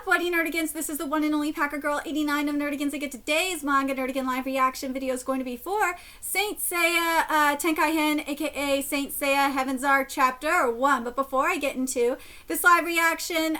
up, Buddy Nerdigans? This is the one and only Packer Girl 89 of Nerdigans. Again, today's Manga Nerdigan live reaction video is going to be for Saint Seiya Tenkai-Hen, aka Saint Seiya Heaven's Arc Chapter 1. But before I get into this live reaction,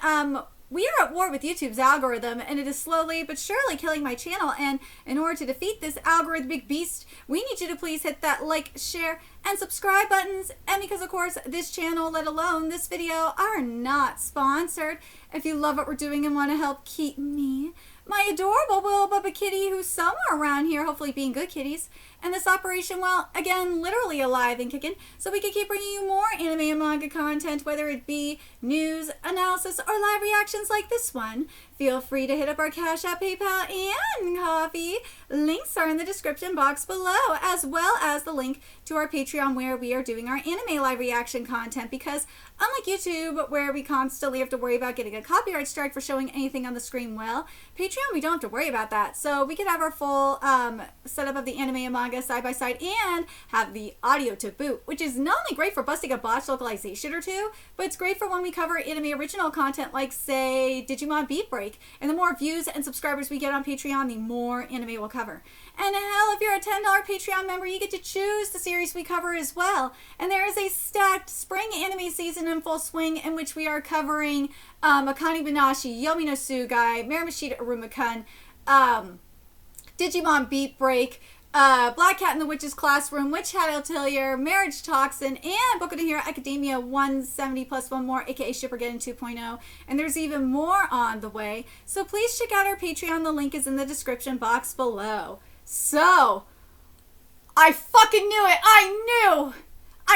we are at war with YouTube's algorithm, and it is slowly but surely killing my channel. And in order to defeat this algorithmic beast, we need you to please hit that like, share, and subscribe buttons. And because, of course, this channel, let alone this video, are not sponsored. If you love what we're doing and want to help keep me, my adorable Will Bubba kitty, who's somewhere around here, hopefully being good kitties, and this operation, well, again, literally alive and kicking, so we can keep bringing you more anime and manga content, whether it be news, analysis, or live reactions like this one. Feel free to hit up our Cash App, PayPal, and Coffee. Links are in the description box below, as well as the link to our Patreon where we are doing our anime live reaction content, because unlike YouTube, where we constantly have to worry about getting a copyright strike for showing anything on the screen, well, Patreon, we don't have to worry about that. So we can have our full setup of the anime and manga side by side and have the audio to boot, which is not only great for busting a botched localization or two, but it's great for when we cover anime original content like, say, Digimon Beat Break. And the more views and subscribers we get on Patreon, the more anime we'll cover. And hell, if you're a $10 Patreon member, you get to choose the series we cover as well. And there is a stacked spring anime season in full swing in which we are covering Akane Banashi, Yomi no Tsugai, Marimashita Aruma-kun, Digimon Beat Break, Black Cat in the Witch's Classroom, Witch Hat Atelier, Marriage Toxin, and Boku no Hero Academia 170 plus one more, aka Shippergeddon 2.0. And there's even more on the way. So please check out our Patreon. The link is in the description box below. So, I fucking knew it! I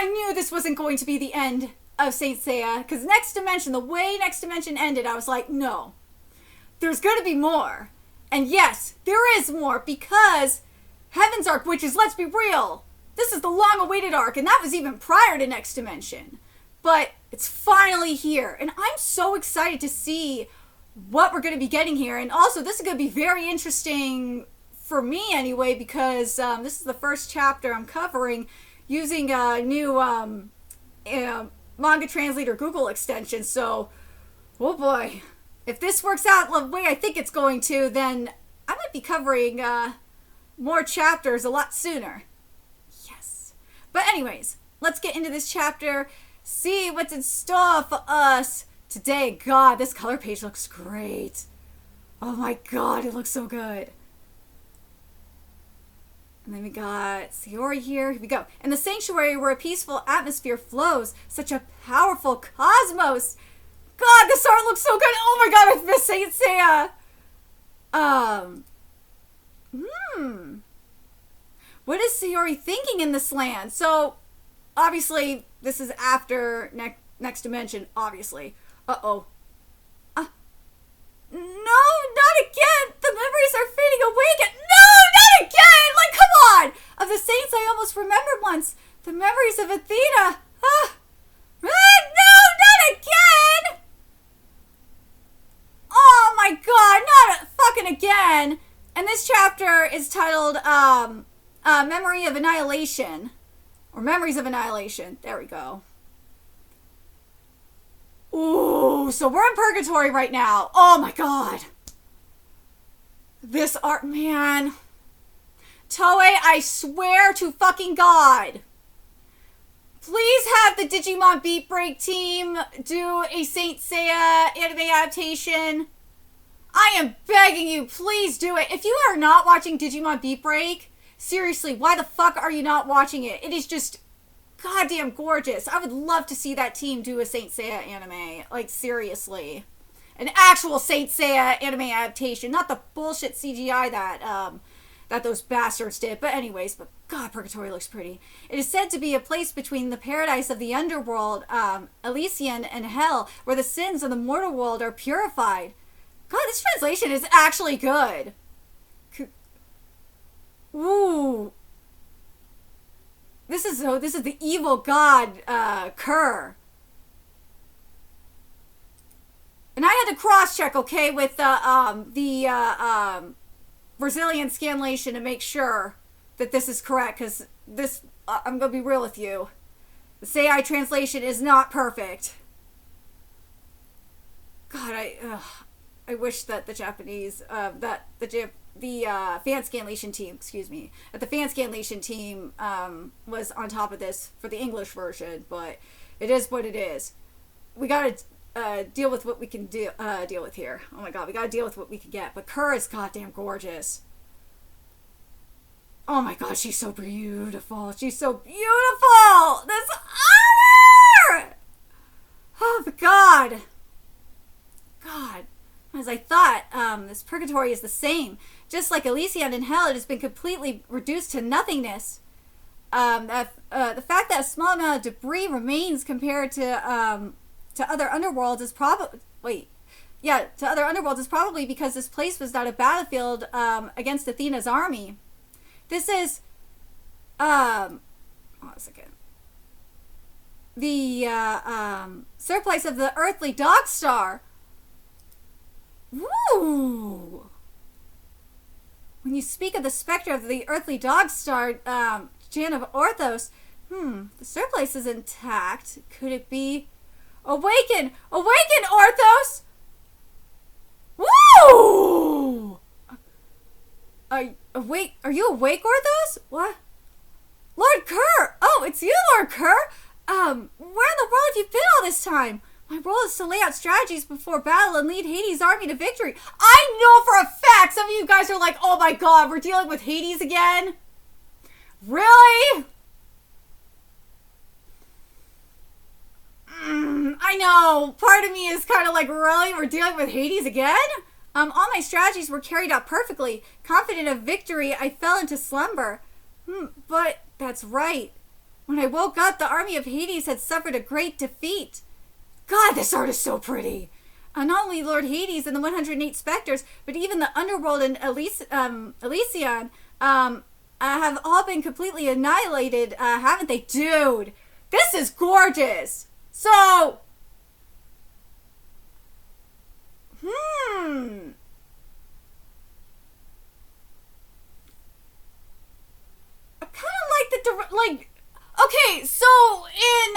knew this wasn't going to be the end of Saint Seiya. Because Next Dimension, the way Next Dimension ended, I was like, no. There's gonna be more. And yes, there is more, because Heaven's Arc, which is, let's be real, this is the long-awaited arc, and that was even prior to Next Dimension. But it's finally here, and I'm so excited to see what we're going to be getting here. And also, this is going to be very interesting for me anyway, because this is the first chapter I'm covering using a new Manga Translator Google extension. So, oh boy, if this works out the way I think it's going to, then I might be covering more chapters a lot sooner. Yes. But anyways, let's get into this chapter, see what's in store for us today. God, this color page looks great. Oh my god, it looks so good. And then we got Sayori here. Here we go. In the sanctuary where a peaceful atmosphere flows, such a powerful cosmos. God, this art looks so good. Oh my god, I miss Saint Seiya. What is Sayori thinking in this land? So, obviously, this is after Next Dimension, obviously. Uh-oh. No, not again! The memories are fading away again! No, not again! Like, come on! Of the saints I almost remembered once. The memories of Athena. No, not again! Oh my god, not fucking again! And this chapter is titled, Memory of Annihilation. Or Memories of Annihilation. There we go. Ooh, so we're in purgatory right now. Oh my god. This art, man. Toei, I swear to fucking god. Please have the Digimon Beat Break team do a Saint Seiya anime adaptation. I am begging you, please do it. If you are not watching Digimon Beat Break, seriously, why the fuck are you not watching it? It is just goddamn gorgeous. I would love to see that team do a Saint Seiya anime. Like, seriously. An actual Saint Seiya anime adaptation, not the bullshit CGI that those bastards did. But anyways, but god, Purgatory looks pretty. It is said to be a place between the paradise of the underworld, Elysian, and hell, where the sins of the mortal world are purified. God, this translation is actually good. Ooh. This is the evil god, Kerr. And I had to cross-check, okay, with the Brazilian scanlation to make sure that this is correct, because this, I'm going to be real with you. The Seiya translation is not perfect. God, I wish that the Japanese, the fan scanlation team, excuse me, that the fan scanlation team was on top of this for the English version, but it is what it is. We gotta deal with what we can deal with here. Oh my god, we gotta deal with what we can get. But Kerr is goddamn gorgeous. Oh my god, she's so beautiful. She's so beautiful! This honor! Oh my god. God. As I thought, this purgatory is the same. Just like Elysium in Hell, it has been completely reduced to nothingness. The fact that a small amount of debris remains compared to other underworlds is probably... to other underworlds is probably because this place was not a battlefield against Athena's army. This is... hold on a second. The surplus of the earthly dog star. Woo! When you speak of the specter of the earthly dog star, Jan of Orthos, the surplus is intact. Could it be... Awaken! Awaken, Orthos! Woo! Are you awake, Orthos? What? Lord Kerr! Oh, it's you, Lord Kerr! Where in the world have you been all this time? My role is to lay out strategies before battle and lead Hades' army to victory. I know for a fact some of you guys are like, oh my god, we're dealing with Hades again? Really? I know. Part of me is kind of like, really? We're dealing with Hades again? All my strategies were carried out perfectly. Confident of victory, I fell into slumber. But that's right. When I woke up, the army of Hades had suffered a great defeat. God, this art is so pretty. Not only Lord Hades and the 108 specters, but even the underworld and Elysium have all been completely annihilated, haven't they? Dude, this is gorgeous. So, I kind of like okay, so in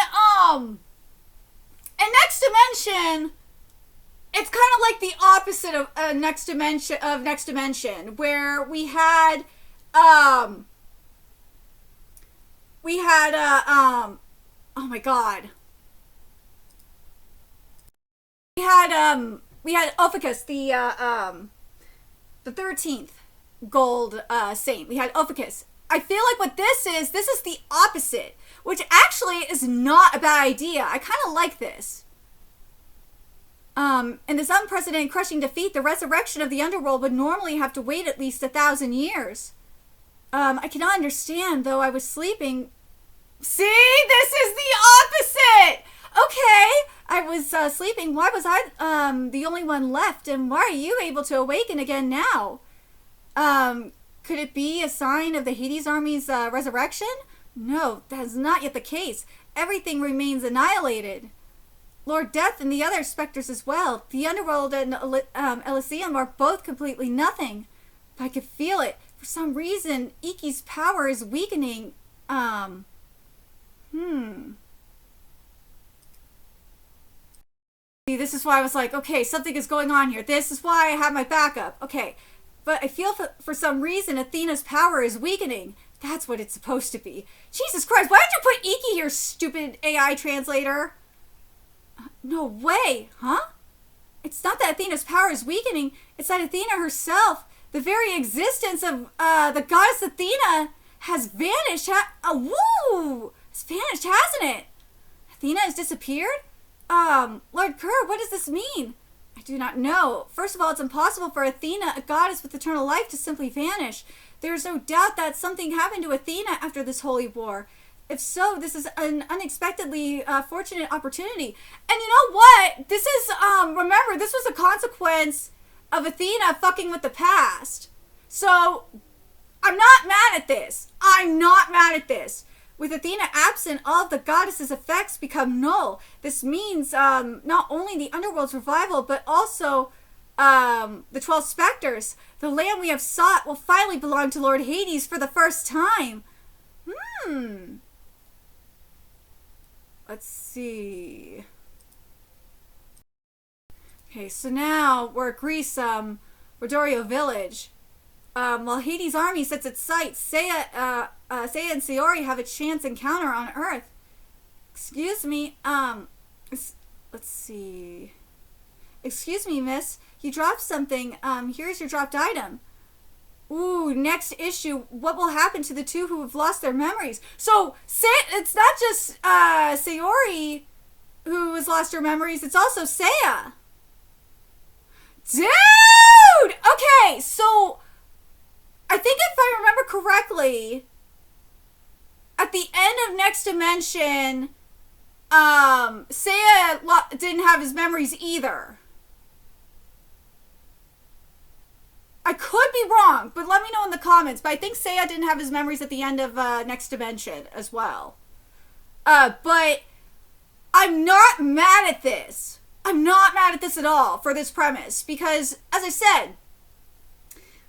Next Dimension, it's kind of like the opposite of Next Dimension, where we had oh my god. We had Ophiuchus, the 13th gold saint. We had Ophiuchus. I feel like what this is the opposite, which actually is not a bad idea. I kind of like this. In this unprecedented crushing defeat, the resurrection of the underworld would normally have to wait at least 1,000 years. I cannot understand, though I was sleeping. See? This is the opposite! Okay, I was sleeping. Why was I the only one left? And why are you able to awaken again now? Could it be a sign of the Hades army's resurrection? No, that is not yet the case. Everything remains annihilated. Lord Death and the other specters as well. The underworld and Elysium are both completely nothing. But I could feel it. For some reason, Iki's power is weakening. See, this is why I was like, okay, something is going on here. This is why I have my backup. Okay. But I feel for some reason Athena's power is weakening. That's what it's supposed to be. Jesus Christ, why did you put Iki here, stupid AI translator? No way, huh? It's not that Athena's power is weakening. It's that Athena herself, the very existence of the goddess Athena, has vanished. It's vanished, hasn't it? Athena has disappeared? Lord Kerr, what does this mean? I do not know. First of all, it's impossible for Athena, a goddess with eternal life, to simply vanish. There is no doubt that something happened to Athena after this holy war. If so, this is an unexpectedly fortunate opportunity. And you know what? This is, remember, this was a consequence of Athena fucking with the past. So, I'm not mad at this. I'm not mad at this. With Athena absent, all of the goddess's effects become null. This means not only the underworld's revival, but also the 12 specters. The land we have sought will finally belong to Lord Hades for the first time. Let's see. Okay, so now we're at Greece, Rodorio Village. While Hades' army sets its sights, Seiya and Sayori have a chance encounter on Earth. Excuse me, let's see. Excuse me, miss. You dropped something. Here's your dropped item. Ooh, next issue. What will happen to the two who have lost their memories? So, it's not just Sayori who has lost her memories. It's also Seiya. Dude! Okay, so I think if I remember correctly, at the end of Next Dimension, Seiya didn't have his memories either. I could be wrong, but let me know in the comments. But I think Seiya didn't have his memories at the end of Next Dimension as well. But I'm not mad at this. I'm not mad at this at all for this premise. Because, as I said,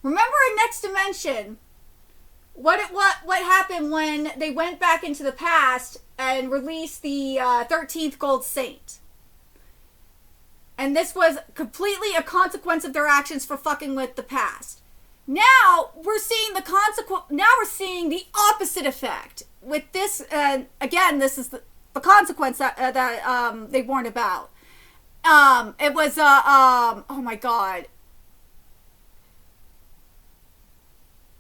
remember in Next Dimension, what happened when they went back into the past and released the 13th Gold Saint? And this was completely a consequence of their actions for fucking with the past. Now we're seeing the Now we're seeing the opposite effect with this. Again, this is the consequence that they warned about. It was oh my god.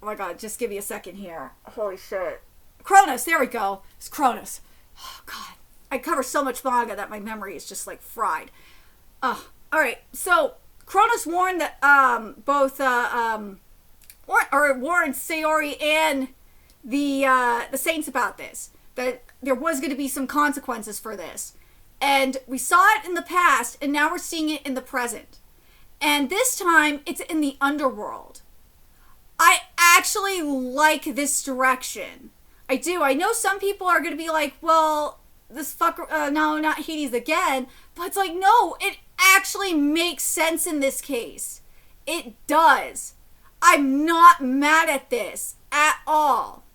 Oh my god, just give me a second here. Holy shit. Kronos, there we go. It's Kronos. Oh god. I cover so much manga that my memory is just like fried. Alright, so Kronos warned that warned Sayori and the Saints about this. That there was going to be some consequences for this. And we saw it in the past, and now we're seeing it in the present. And this time, it's in the underworld. I actually like this direction. I do. I know some people are going to be like, well, this fucker, no, not Hades again. But it's like, no, it actually makes sense in this case. It does. I'm not mad at this at all.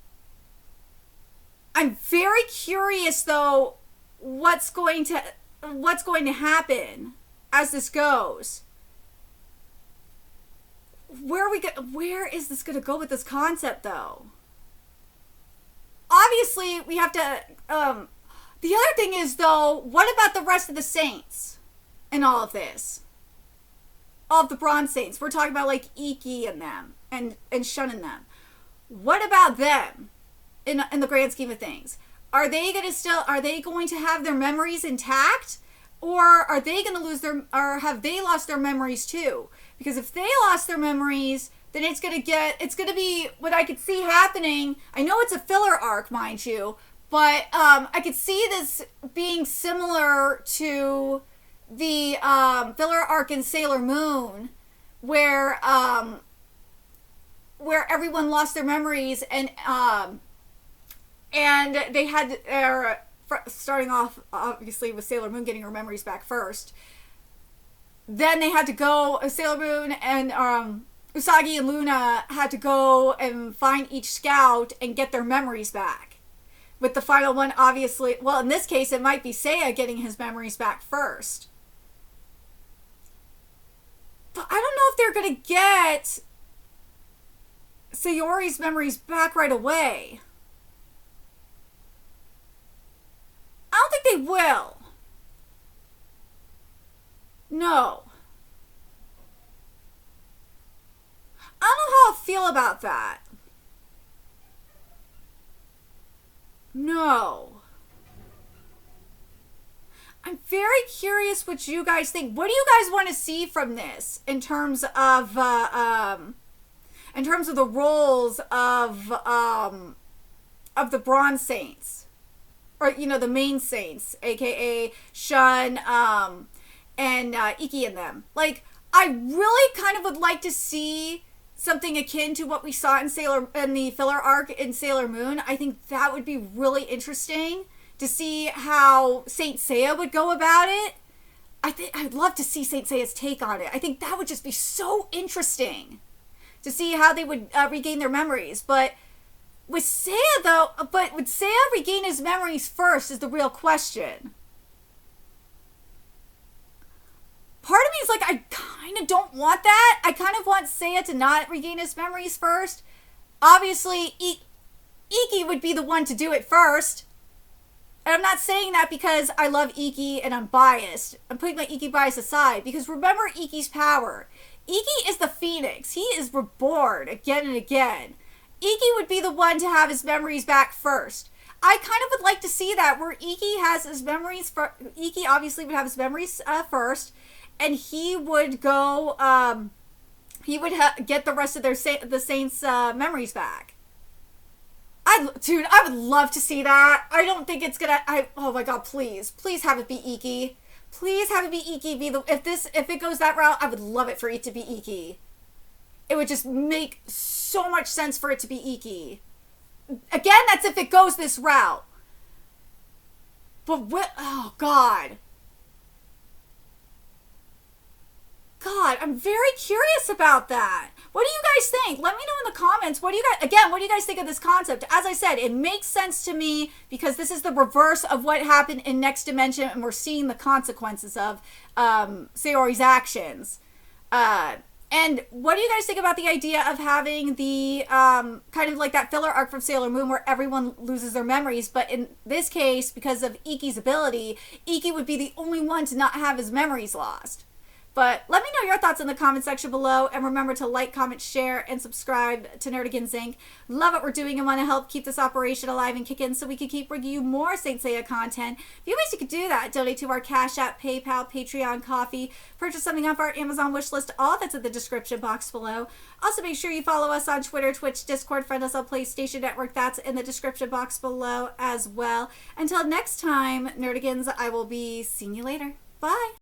I'm very curious, though, what's going to happen as this goes. Where is this going to go with this concept, though? Obviously, we have to. The other thing is, though, what about the rest of the Saints in all of this? All of the Bronze Saints. We're talking about like Iki and them and Shun and them. What about them in the grand scheme of things? Are they going to have their memories intact, or are they going to lose or have they lost their memories too? Because if they lost their memories, then it's going to be what I could see happening. I know it's a filler arc, mind you, but I could see this being similar to the filler arc in Sailor Moon, where everyone lost their memories and they had starting off obviously with Sailor Moon getting her memories back first. Then they had to go. Sailor Moon and Usagi and Luna had to go and find each scout and get their memories back. With the final one, obviously, well, in this case, it might be Seiya getting his memories back first. But I don't know if they're going to get Sayori's memories back right away. I don't think they will. No. I don't know how I feel about that. No. I'm very curious what you guys think. What do you guys want to see from this in terms of the roles of the Bronze Saints, or the main Saints, aka Shun, and Iki and them. Like, I really kind of would like to see something akin to what we saw in the filler arc in Sailor Moon. I think that would be really interesting to see how Saint Seiya would go about it. I'd love to see Saint Seiya's take on it. I think that would just be so interesting to see how they would regain their memories. But with Seiya, would Seiya regain his memories first is the real question. part of me is like, I kind of don't want that. I kind of want Seiya to not regain his memories first. Obviously, Iki would be the one to do it first. And I'm not saying that because I love Iki and I'm biased. I'm putting my Iki bias aside because remember Iki's power. Iki is the phoenix. He is reborn again and again. Iki would be the one to have his memories back first. I kind of would like to see that where Iki has his memories. Iki obviously would have his memories first, and he would go. He would get the rest of the Saints' memories back. Dude, I would love to see that. I don't think it's gonna. Oh my god, please have it be Iki. Please have it be Iki. If it goes that route, I would love it for it to be Iki. It would just make so much sense for it to be Iki. Again, that's if it goes this route. But what? Oh God. God, I'm very curious about that. What do you guys think? Let me know in the comments. What do you guys think of this concept? As I said, it makes sense to me because this is the reverse of what happened in Next Dimension, and we're seeing the consequences of Sayori's actions. And what do you guys think about the idea of having the kind of like that filler arc from Sailor Moon where everyone loses their memories, but in this case, because of Iki's ability, Iki would be the only one to not have his memories lost. But let me know your thoughts in the comment section below, and remember to like, comment, share, and subscribe to Nerdigans Inc. Love what we're doing and want to help keep this operation alive and kicking so we can keep bringing you more Saint Seiya content. If you wish you could do that, donate to our Cash App, PayPal, Patreon, Coffee, purchase something off our Amazon wish list, all that's in the description box below. Also make sure you follow us on Twitter, Twitch, Discord, friend us on PlayStation Network, that's in the description box below as well. Until next time, Nerdigans, I will be seeing you later. Bye!